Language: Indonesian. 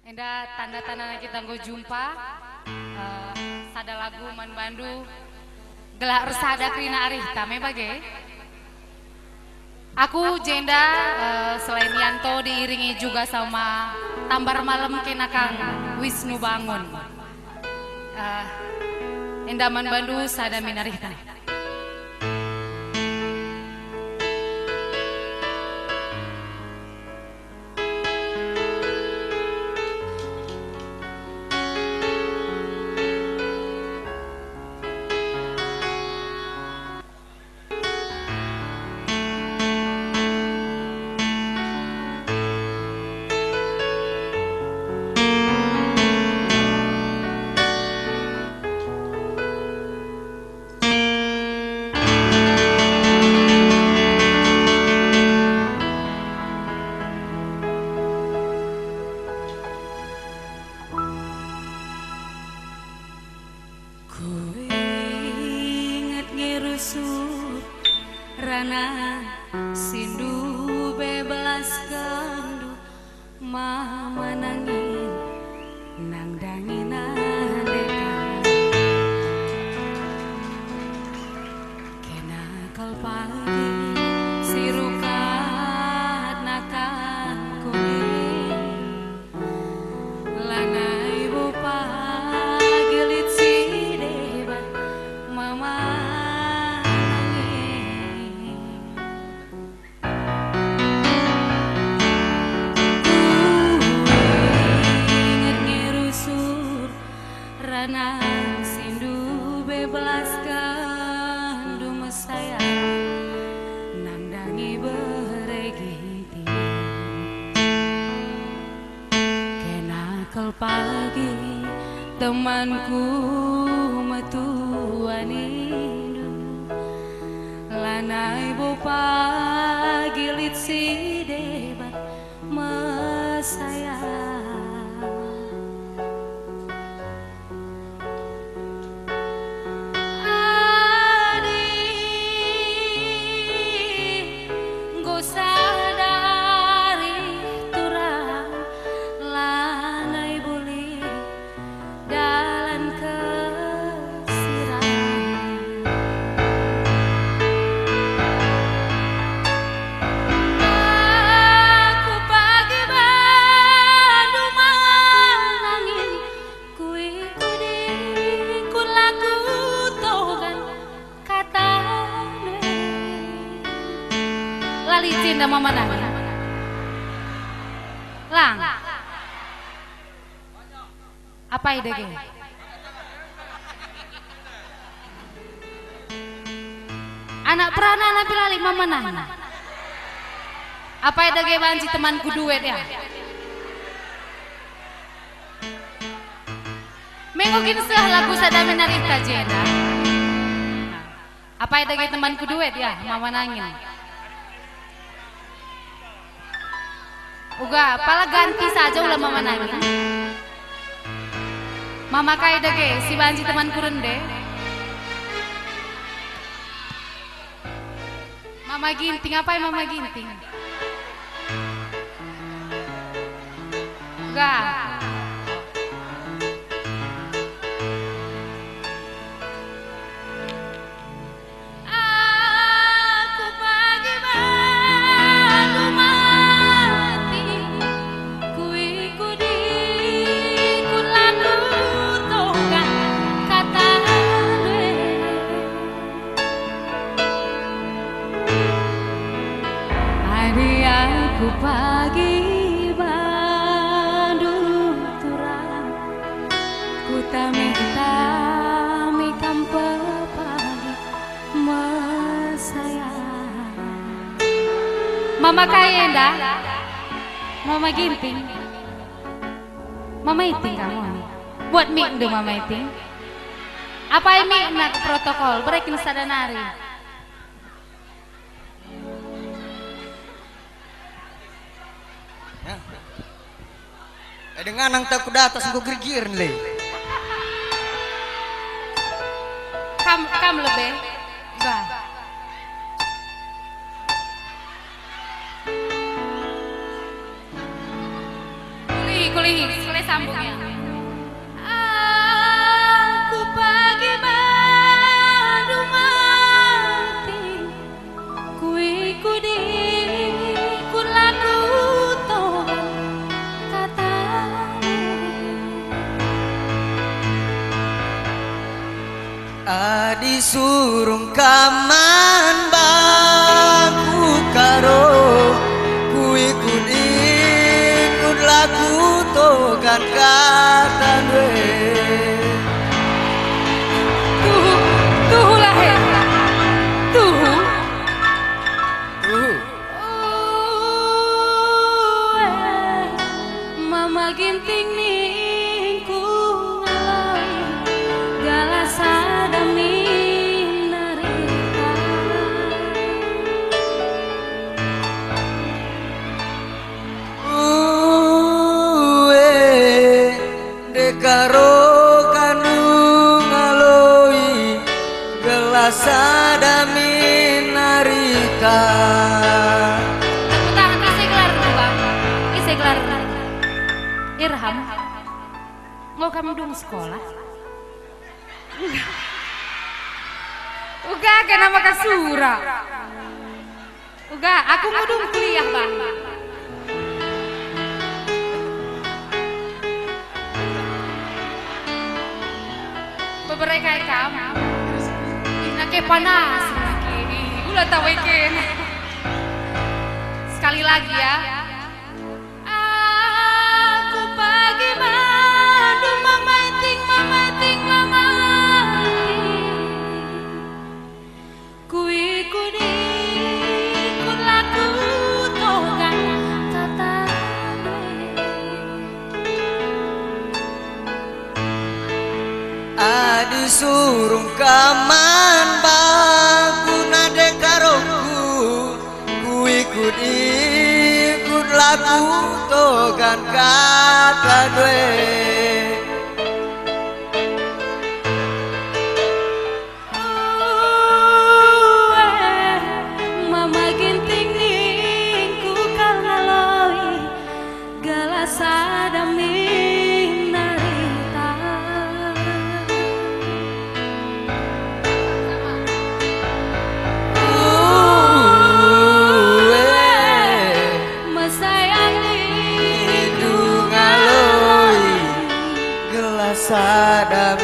Enda tanda-tanda kita go jumpa sada lagu man Bandu gelak resada krina arih tame bage. Aku Jenda selain Yanto diiringi juga sama Tambar Malam Kenakang Wisnu Bangun. Enda man Bandu sada minarih tame. Rana sindu bebelas kandu mama nangin nang dangin adekan kena kal pagi sirukat nakan kuning lana ibu pagilit si debat mama nang sindu bebelas kandu mesaya nang dangi beregiti kena kal pagi temanku metuan indu lanai ibu pagilit si debat mesaya Cinta mama nang lang apa ide ge anak perana anak pilali mama nang apa ide ge banci temanku duet ya mengokin seh lagu sadame narita Jenda apa ide ge temanku duet ya mama nangin uga pala ganti saja ulah mama nangin mama kaya dege si banci teman kurende mama ginting apa ya mama ginting uga ku pagi Bandung turang ku tami kampe pagi mesaya mama kaya enda mama ginting mama iting kamu buat mie ndo mama iting apa ini nak protokol berekin sadanari dengan nang tak kuda atas gue gergir le. Kam lebih, bah. Sekali sambung ya. Aku pagi baru mati, kui kudi kun lagu tohan kata. Adi surung kaman baku karo kui kudi kun lagu togan kata dwe. Tuh lah ya. Tuh. Mama ginting ning ku ngaloi galas adami narita. Dekaro kanu ngaloi gelas adami narita. Tahan isi gelar bang, isi gelar. Irham, mau kamu dong sekolah? Uga, kenapa kasura? Uga, aku mau dong kuliah bang. Beberapa kamu, ini kayak panas lagi. Ulah tahu ikan. Sekali lagi ya. Aku pagi madu mamating kui kudi kun laku togan kata Adi surung kaman baku nade karoku kui kudi kun lagu togan kata dwe. Mama ginting ning ku kalaloi galas adami narita. Sadam